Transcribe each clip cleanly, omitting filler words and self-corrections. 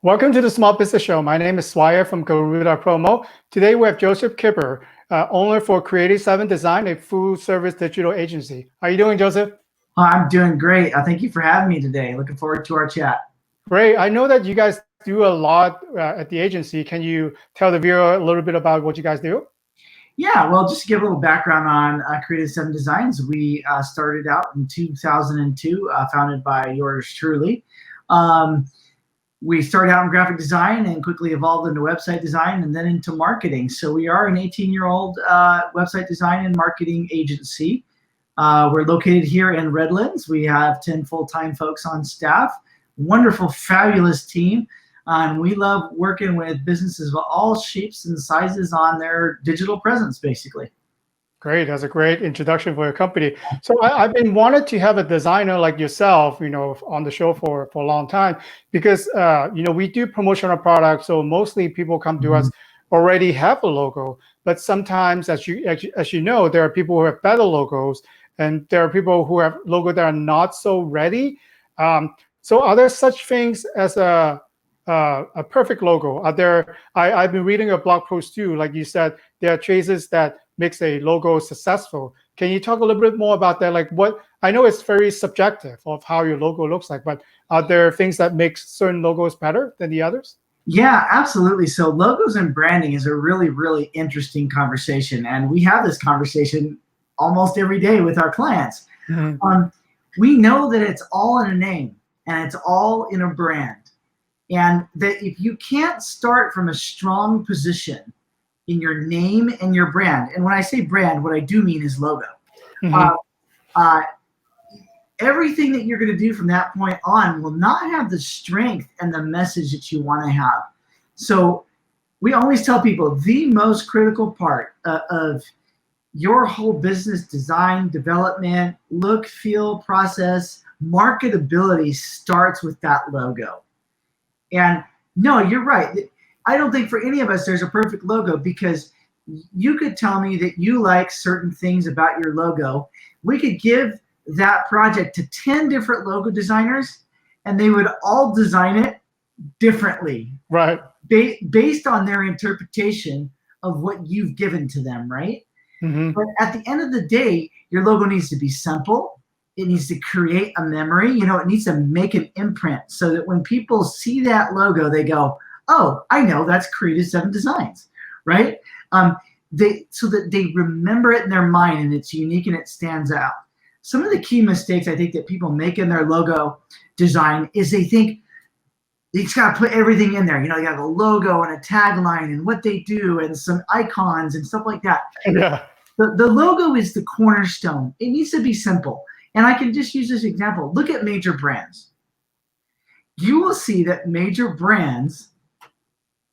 Welcome to the Small Business Show. My name is Swire from Promo. Today we have Joseph Kibler, owner for Creative 7 Design, a full-service digital agency. How are you doing, Joseph? I'm doing great. Thank you for having me today. Looking forward to our chat. Great. I know that you guys do a lot at the agency. Can you tell the viewer a little bit about what you guys do? Yeah, well, just to give a little background on Creative 7 Designs, we started out in 2002, founded by yours truly. We started out in graphic design and quickly evolved into website design and then into marketing. So we are an 18-year-old website design and marketing agency. We're located here in Redlands. We have 10 full-time folks on staff. Wonderful, fabulous team. And we love working with businesses of all shapes and sizes on their digital presence, basically. Great. That's a great introduction for your company. So I've been wanted to have a designer like yourself, on the show for a long time because, we do promotional products. So mostly people come to us already have a logo, but sometimes, as you know, there are people who have better logos and there are people who have logos that are not so ready. So are there such things as a perfect logo? I've been reading a blog post too, like you said, there are traces that makes a logo successful. Can you talk a little bit more about that? Like I know it's very subjective of how your logo looks like, but are there things that make certain logos better than the others? Yeah, absolutely. So logos and branding is a really, really interesting conversation. And we have this conversation almost every day with our clients. We know that it's all in a name and it's all in a brand. And that if you can't start from a strong position in your name and your brand, and when I say brand, what I do mean is logo. Everything that you're going to do from that point on will not have the strength and the message that you want to have. So we always tell people the most critical part of your whole business design, development, look, feel, process, marketability starts with that logo. And no, you're right. I don't think for any of us there's a perfect logo because you could tell me that you like certain things about your logo. We could give that project to 10 different logo designers and they would all design it differently. Right. Based on their interpretation of what you've given to them, right? But at the end of the day, your logo needs to be simple. It needs to create a memory. It needs to make an imprint so that when people see that logo, they go, oh, I know that's Creative 7 Designs, right? So that they remember it in their mind and it's unique and it stands out. Some of the key mistakes I think that people make in their logo design is they think they just got to put everything in there. You got a logo and a tagline and what they do and some icons and stuff like that. Yeah. The logo is the cornerstone. It needs to be simple. And I can just use this example. Look at major brands. You will see that major brands,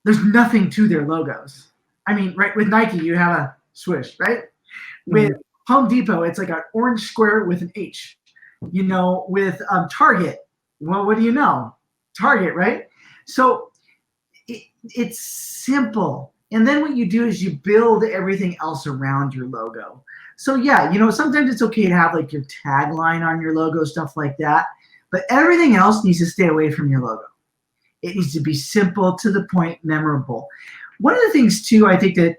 there's nothing to their logos. I mean, right, with Nike, you have a swoosh, right? With Home Depot, it's like an orange square with an H. With Target, well, what do you know? Target, right? So it's simple. And then what you do is you build everything else around your logo. So yeah, sometimes it's okay to have like your tagline on your logo, stuff like that. But everything else needs to stay away from your logo. It needs to be simple, to the point, memorable. One of the things too, I think that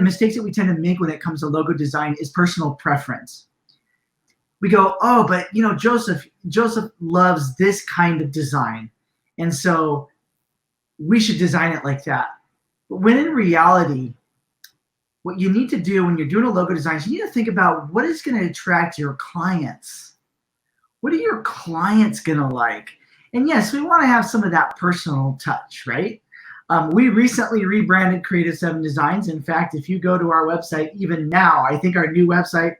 mistakes that we tend to make when it comes to logo design is personal preference. We go, oh, but Joseph loves this kind of design. And so we should design it like that. But when in reality, what you need to do when you're doing a logo design is you need to think about what is going to attract your clients. What are your clients going to like? And yes, we want to have some of that personal touch, right? We recently rebranded Creative 7 Designs. In fact, if you go to our website, even now, I think our new website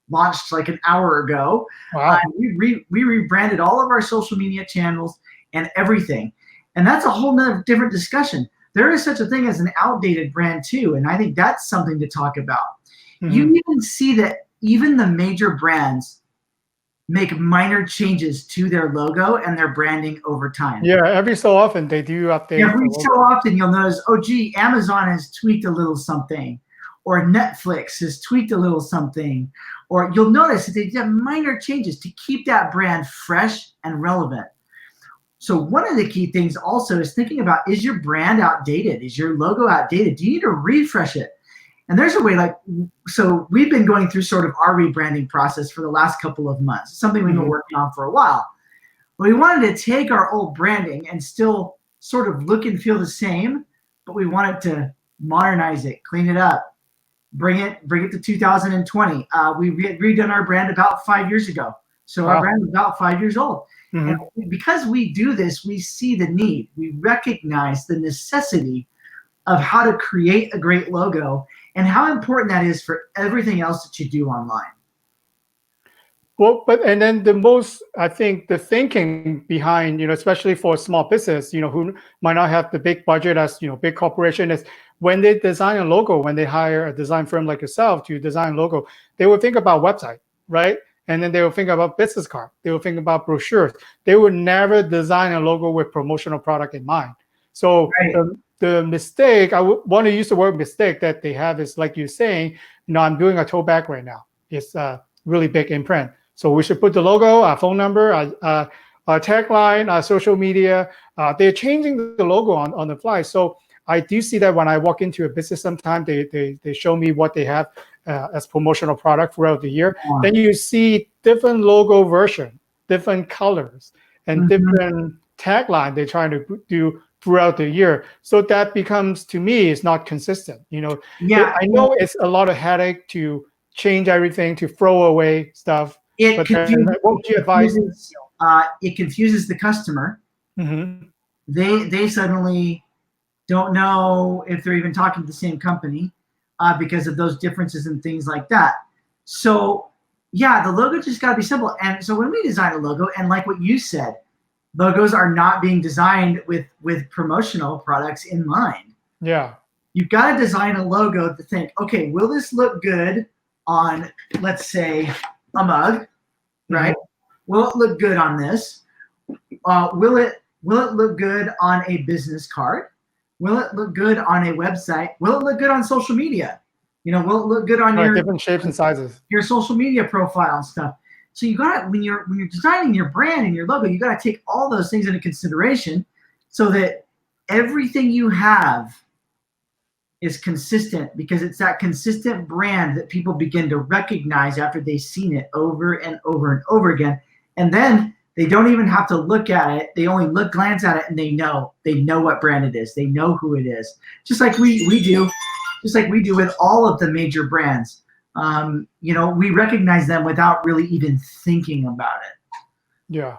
launched like an hour ago. Wow. We rebranded all of our social media channels and everything. And that's a whole nother different discussion. There is such a thing as an outdated brand too, and I think that's something to talk about. You even see that even the major brands make minor changes to their logo and their branding over time. Yeah, every so often they do update. Every so often you'll notice, oh gee, Amazon has tweaked a little something, or Netflix has tweaked a little something, or you'll notice that they did minor changes to keep that brand fresh and relevant. So one of the key things also is thinking about, is your brand outdated? Is your logo outdated? Do you need to refresh it? And there's a way, like, so we've been going through sort of our rebranding process for the last couple of months. It's something we've been working on for a while. We wanted to take our old branding and still sort of look and feel the same, but we wanted to modernize it, clean it up, bring it to 2020. We had redone our brand about 5 years ago. So our brand is about 5 years old. And because we do this, we see the need. We recognize the necessity of how to create a great logo and how important that is for everything else that you do online. Well, and then I think the thinking behind, especially for a small business, who might not have the big budget as, big corporation, is when they design a logo, when they hire a design firm like yourself to design a logo, they will think about website, right? And then they will think about business card. They will think about brochures. They would never design a logo with promotional product in mind. So the mistake, I would want to use the word mistake that they have is, like you're saying, I'm doing a tote bag right now. It's really big in print. So we should put the logo, our phone number, our tagline, our social media. They're changing the logo on the fly. So I do see that when I walk into a business, sometimes they show me what they have as promotional product throughout the year. Then you see different logo version, different colors, and different tagline they're trying to do throughout the year. So that becomes, to me, it's not consistent. I know it's a lot of headache to change everything, to throw away stuff. It confuses the customer. They suddenly don't know if they're even talking to the same company because of those differences and things like that. So yeah, the logo just got to be simple. And so when we design a logo, and like what you said, logos are not being designed with promotional products in mind. Yeah. You've got to design a logo to think, okay, will this look good on, let's say, a mug, right? Will it look good on this? Will it look good on a business card? Will it look good on a website? Will it look good on social media? Will it look good on your different shapes and sizes, your social media profile and stuff? So you got to, when you're designing your brand and your logo, you got to take all those things into consideration so that everything you have is consistent, because it's that consistent brand that people begin to recognize after they've seen it over and over and over again. And then they don't even have to look at it. They only glance at it, and they know what brand it is. They know who it is. Just like we do with all of the major brands. We recognize them without really even thinking about it. Yeah.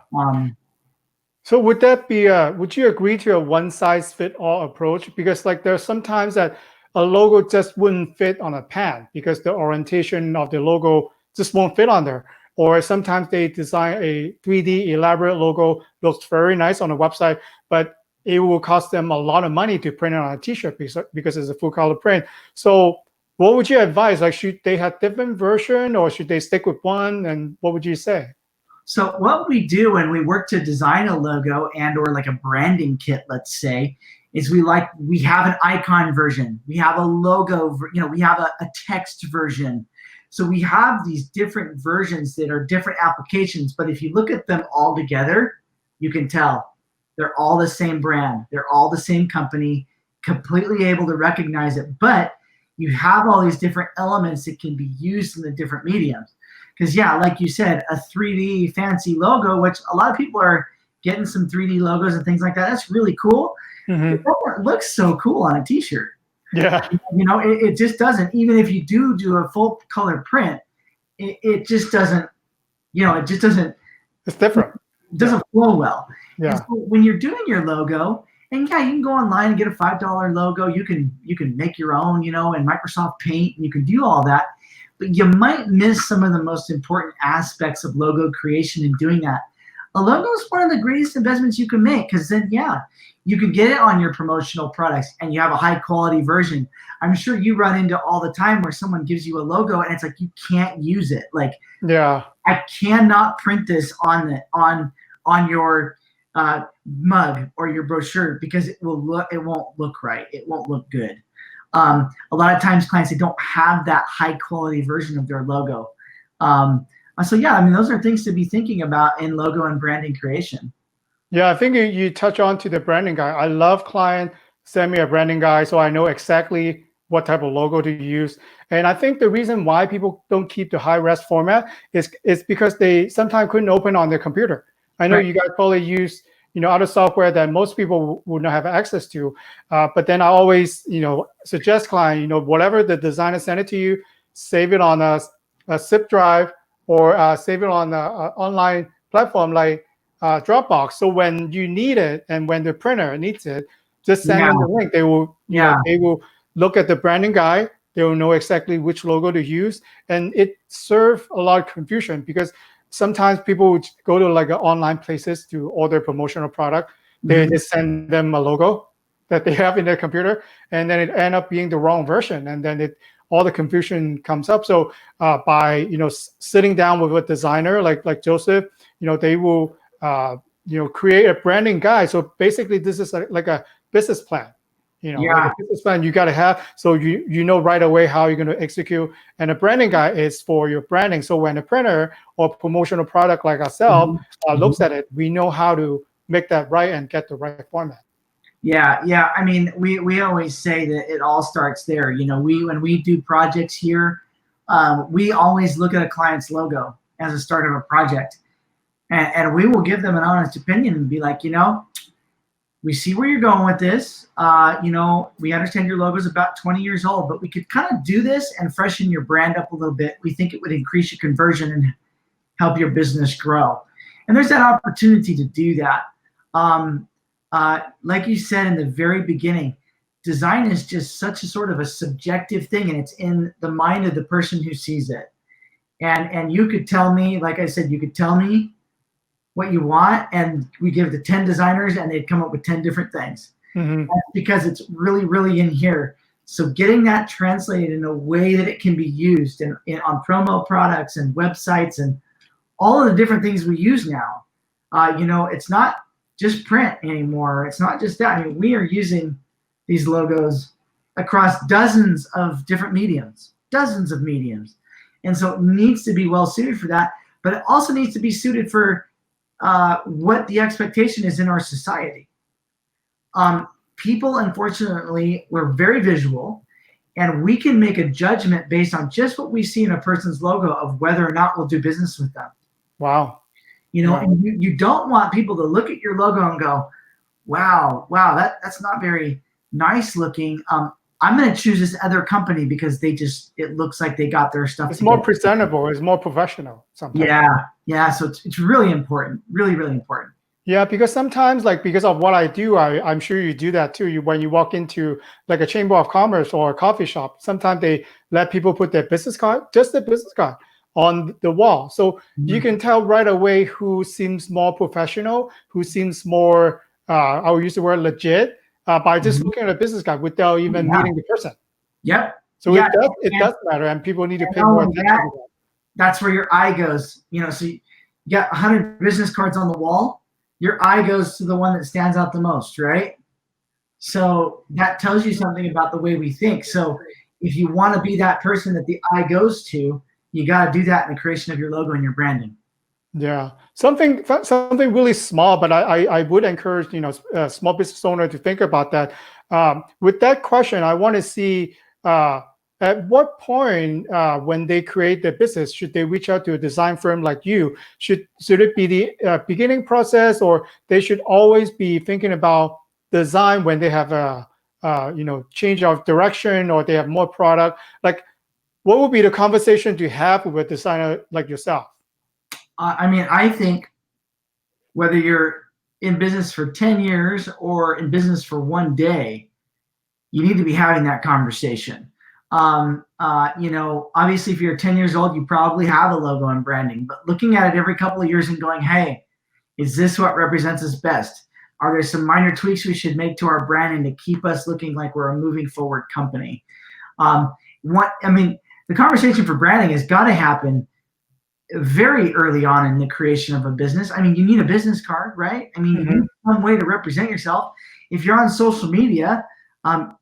So would that be would you agree to a one-size-fit-all approach? Because there's sometimes that a logo just wouldn't fit on a pen because the orientation of the logo just won't fit on there. Or sometimes they design a 3D elaborate logo, looks very nice on a website, but it will cost them a lot of money to print it on a t-shirt because it's a full color print. So what would you advise? Should they have different version, or should they stick with one? And what would you say? So what we do when we work to design a logo and or like a branding kit, let's say, is we have an icon version, we have a logo, we have a text version. So we have these different versions that are different applications, but if you look at them all together, you can tell they're all the same brand, they're all the same company, completely able to recognize it. But you have all these different elements that can be used in the different mediums. Because yeah, like you said, a 3D fancy logo, which a lot of people are getting some 3D logos and things like that. That's really cool. It looks so cool on a t-shirt. Yeah. It just doesn't. Even if you do a full color print, it just doesn't, It's different. It doesn't flow well. Yeah. And so when you're doing your logo, and yeah, you can go online and get a $5 logo. You can make your own, in Microsoft Paint, and you can do all that. But you might miss some of the most important aspects of logo creation in doing that. A logo is one of the greatest investments you can make, because then, yeah, you can get it on your promotional products and you have a high quality version. I'm sure you run into all the time where someone gives you a logo and it's like you can't use it. Yeah, I cannot print this on your mug or your brochure because it won't look right. It won't look good. A lot of times clients, they don't have that high quality version of their logo. So yeah, those are things to be thinking about in logo and branding creation. Yeah, I think you touch on to the branding guide. I love client send me a branding guide so I know exactly what type of logo to use. And I think the reason why people don't keep the high res format is because they sometimes couldn't open on their computer. I know Right. you guys probably use other software that most people would not have access to. But then I always suggest client whatever the designer sent it to you, save it on a zip drive or save it on an online platform like Dropbox. So when you need it and when the printer needs it, just send Yeah. them the link. They will, Yeah. they will look at the branding guide. They will know exactly which logo to use, and it serves a lot of confusion because sometimes people would go to like online places to order promotional product. They just send them a logo that they have in their computer, and then it end up being the wrong version, and then all the confusion comes up. So by sitting down with a designer like Joseph, they will create a branding guide. So basically, this is like a business plan. Like a business plan you got to have, so you know right away how you're going to execute. And a branding guide is for your branding. So when a printer or promotional product like ourselves looks at it, we know how to make that right and get the right format. Yeah. I mean, we always say that it all starts there. When we do projects here, we always look at a client's logo as a start of a project, and we will give them an honest opinion and be like, we see where you're going with this. We understand your logo is about 20 years old, but we could kind of do this and freshen your brand up a little bit. We think it would increase your conversion and help your business grow. And there's that opportunity to do that. Like you said in the very beginning, design is just such a sort of a subjective thing, and it's in the mind of the person who sees it. And you could tell me, like I said, you could tell me what you want, and we give it to 10 designers and they'd come up with 10 different things. That's because it's really, really in here. So getting that translated in a way that it can be used on promo products and websites and all of the different things we use now. It's not just print anymore. It's not just that. I mean, we are using these logos across dozens of different mediums. And so it needs to be well suited for that, but it also needs to be suited for what the expectation is in our society. People, unfortunately, we're very visual, and we can make a judgment based on just what we see in a person's logo of whether or not we'll do business with them. Wow. And you don't want people to look at your logo and go, wow, that's not very nice looking. I'm going to choose this other company because it looks like they got their stuff It's together. more presentable. It's more professional sometimes. Yeah. So it's really important. Really, really important. Yeah, because sometimes, because of what I do, I'm sure you do that too. When you walk into like a chamber of commerce or a coffee shop, sometimes they let people put their business card, just their business card, on the wall. So you can tell right away who seems more professional, who seems more, I will use the word legit, by just looking at a business card without even meeting the person. Yep. So it does matter, and people need to pay more attention to that. That's where your eye goes. So you got 100 business cards on the wall. Your eye goes to the one that stands out the most, right? So that tells you something about the way we think. So if you want to be that person that the eye goes to, you got to do that in the creation of your logo and your branding. Yeah, something really small, but I would encourage small business owner to think about that. With that question, I want to see at what point when they create their business, should they reach out to a design firm like you? Should it be the beginning process, or they should always be thinking about design when they have a change of direction or they have more product? Like, what would be the conversation to have with a designer like yourself? I think whether you're in business for 10 years or in business for one day, you need to be having that conversation. Obviously, if you're 10 years old, you probably have a logo and branding, but looking at it every couple of years and going, hey, is this what represents us best? Are there some minor tweaks we should make to our branding to keep us looking like we're a moving forward company? The conversation for branding has got to happen very early on in the creation of a business. You need a business card, right? You need some way to represent yourself. If you're on social media,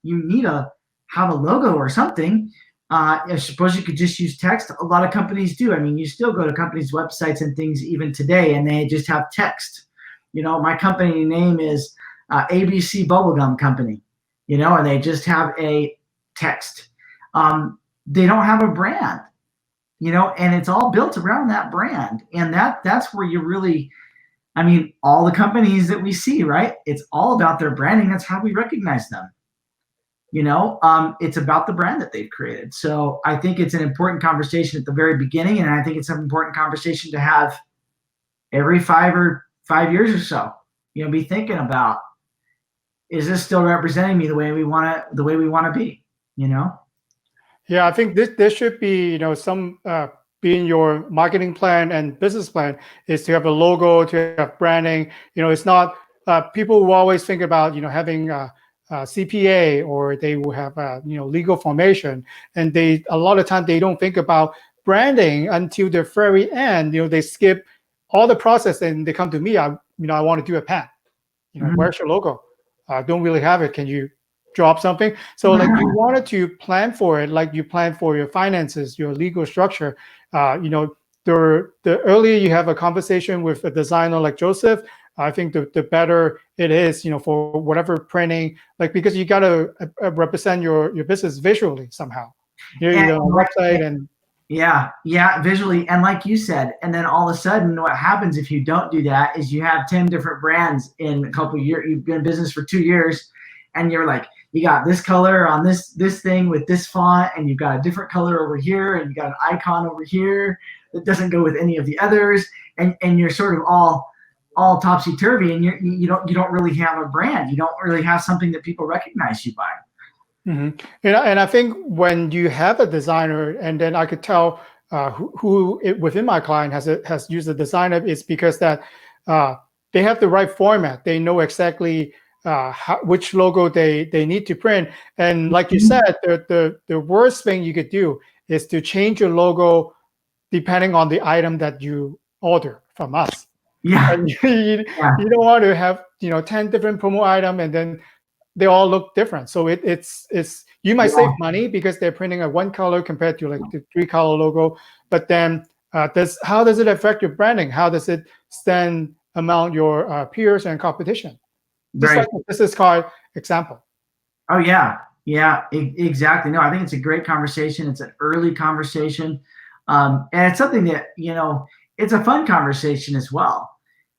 you need to have a logo or something. I suppose you could just use text. A lot of companies do. You still go to companies' websites and things even today, and they just have text. My company name is ABC Bubblegum Company, and they just have a text. They don't have a brand, and it's all built around that brand. And that's where you really, all the companies that we see, right? It's all about their branding. That's how we recognize them. It's about the brand that they've created. So I think it's an important conversation at the very beginning, and I think it's an important conversation to have every 5 years or so. Be thinking about, is this still representing me the way we want to be? Yeah, I think this should be, some be in your marketing plan and business plan is to have a logo, to have branding. It's not people who always think about, having CPA, or they will have legal formation, and a lot of time they don't think about branding until the very end. They skip all the process and they come to me. I want to do a pen. Where's your logo? I don't really have it. Can you drop something? So like you wanted to plan for it, like you plan for your finances, your legal structure. The earlier you have a conversation with a designer like Joseph, I think the better it is, for whatever printing, because you got to represent your business visually somehow. Website and yeah, visually, and like you said, and then all of a sudden, what happens if you don't do that is you have 10 different brands in a couple of years. You've been in business for 2 years, and you're like, you got this color on this thing with this font, and you've got a different color over here, and you got an icon over here that doesn't go with any of the others, and you're sort of all topsy-turvy, and you don't really have a brand. You don't really have something that people recognize you by. Mm-hmm. And I think when you have a designer, and then I could tell who within my client has used a designer, it's because that they have the right format. They know exactly which logo they need to print. And like you said, the worst thing you could do is to change your logo depending on the item that you order from us. Yeah. And you don't want to have 10 different promo items and then they all look different. So it's you might save money because they're printing a one color compared to like the 3-color logo. But then how does it affect your branding? How does it stand among your peers and competition? Just like the business card example. Oh yeah, exactly. No, I think it's a great conversation. It's an early conversation, and it's something that it's a fun conversation as well,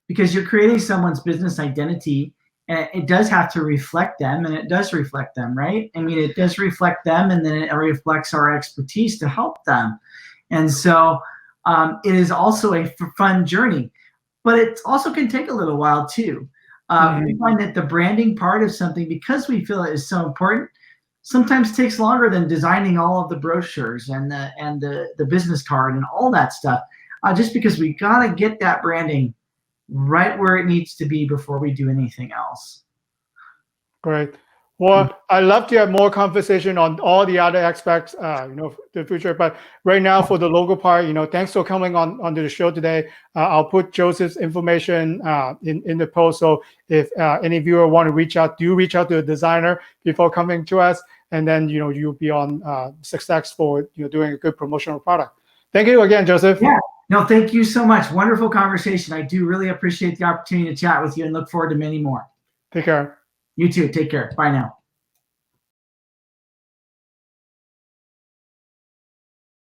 because you're creating someone's business identity. And it does have to reflect them, and it does reflect them, right? It does reflect them, and then it reflects our expertise to help them. And so it is also a fun journey, but it also can take a little while too. We find that the branding part of something, because we feel it is so important, sometimes takes longer than designing all of the brochures and the business card and all that stuff, just because we got to get that branding right where it needs to be before we do anything else. Great. Well, I'd love to have more conversation on all the other aspects, the future. But right now, for the logo part, thanks for coming onto the show today. I'll put Joseph's information in the post. So if any viewer want to reach out, do reach out to a designer before coming to us, and then you'll be on success for doing a good promotional product. Thank you again, Joseph. Yeah. No, thank you so much. Wonderful conversation. I do really appreciate the opportunity to chat with you and look forward to many more. Take care. You too. Take care. Bye now.